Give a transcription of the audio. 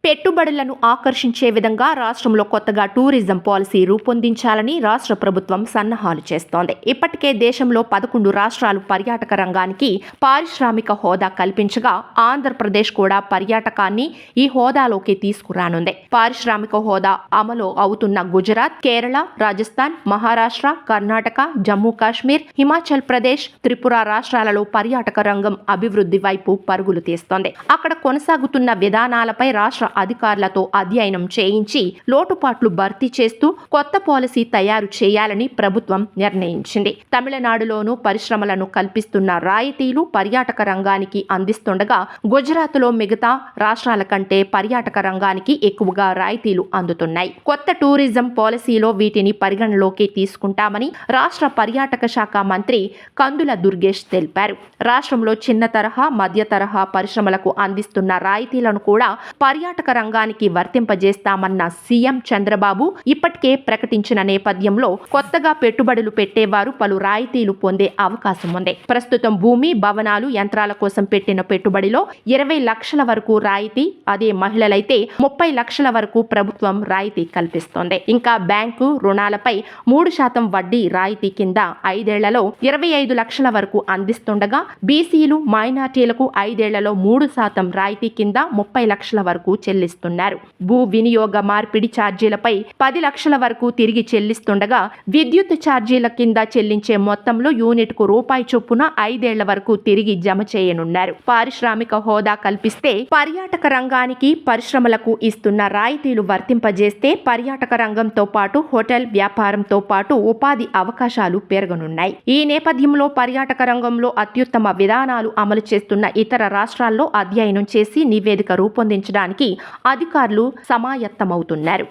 పెట్టుబడులను ఆకర్షించే విధంగా రాష్ట్రంలో కొత్తగా టూరిజం పాలసీ రూపొందించాలని రాష్ట్ర ప్రభుత్వం సన్నాహాలు చేస్తోంది. ఇప్పటికే దేశంలో 11 రాష్ట్రాలు పర్యాటక రంగానికి పారిశ్రామిక హోదా కల్పించగా ఆంధ్రప్రదేశ్ కూడా పర్యాటకాన్ని ఈ హోదాలోకి తీసుకురానుంది. పారిశ్రామిక హోదా అమలు అవుతున్న గుజరాత్, కేరళ, రాజస్థాన్, మహారాష్ట్ర, కర్ణాటక, జమ్మూ కాశ్మీర్, హిమాచల్ ప్రదేశ్, త్రిపుర రాష్ట్రాలలో పర్యాటక రంగం అభివృద్ధి వైపు పరుగులు తీస్తోంది. అక్కడ కొనసాగుతున్న విధానాలపై రాష్ట్ర అధికారులతో అధ్యయనం చేయించి లోటుపాట్లు భర్తీ చేస్తూ కొత్త పాలసీ తయారు చేయాలని ప్రభుత్వం నిర్ణయించింది. తమిళనాడులోనూ పరిశ్రమలను కల్పిస్తున్న రాయితీలు పర్యాటక రంగానికి అందిస్తుండగా గుజరాత్లో మిగతా రాష్ట్రాల కంటే పర్యాటక రంగానికి ఎక్కువగా రాయితీలు అందుతున్నాయి. కొత్త టూరిజం పాలసీలో వీటిని పరిగణలోకి తీసుకుంటామని రాష్ట్ర పర్యాటక శాఖ మంత్రి కందుల దుర్గేష్ తెలిపారు. రాష్ట్రంలో చిన్న తరహా, మధ్య తరహా పరిశ్రమలకు అందిస్తున్న రాయితీలను కూడా పర్యాటక రంగానికి వర్తింపజేస్తామన్న సీఎం చంద్రబాబు ఇప్పటికే ప్రకటించిన నేపథ్యంలో కొత్తగా పెట్టుబడులు పెట్టేవారు పలు రాయితీలు పొందే అవకాశం ఉంది. ప్రస్తుతం భూమి, భవనాలు, యంత్రాల కోసం పెట్టిన పెట్టుబడిలో 20 లక్షల వరకు రాయితీ, అదే మహిళలైతే 30 లక్షల వరకు ప్రభుత్వం రాయితీ కల్పిస్తోంది. ఇంకా బ్యాంకు రుణాలపై 3% వడ్డీ రాయితీ కింద 5 ఏళ్లలో 25 లక్షల వరకు అందిస్తుండగా బీసీలు, మైనార్టీలకు 5 ఏళ్లలో 3% రాయితీ కింద 30 లక్షల వరకు చెల్లిస్తున్నారు. భూ వినియోగ మార్పిడి ఛార్జీలపై 10 లక్షల వరకు తిరిగి చెల్లిస్తుండగా విద్యుత్ ఛార్జీల కింద చెల్లించే మొత్తంలో యూనిట్కు రూపాయి చొప్పున 5 ఏళ్ల వరకు తిరిగి జమ చేయనున్నారు. పారిశ్రామిక హోదా కల్పిస్తే పర్యాటక రంగానికి, పరిశ్రమలకు ఇస్తున్న రాయితీలు వర్తింపజేస్తే పర్యాటక రంగంతో పాటు హోటల్ వ్యాపారంతో పాటు ఉపాధి అవకాశాలు పెరగనున్నాయి. ఈ నేపథ్యంలో పర్యాటక రంగంలో అత్యుత్తమ విధానాలు అమలు చేస్తున్న ఇతర రాష్ట్రాల్లో అధ్యయనం చేసి నివేదిక రూపొందించడానికి అధికారులు సమాయత్తమవుతున్నారు.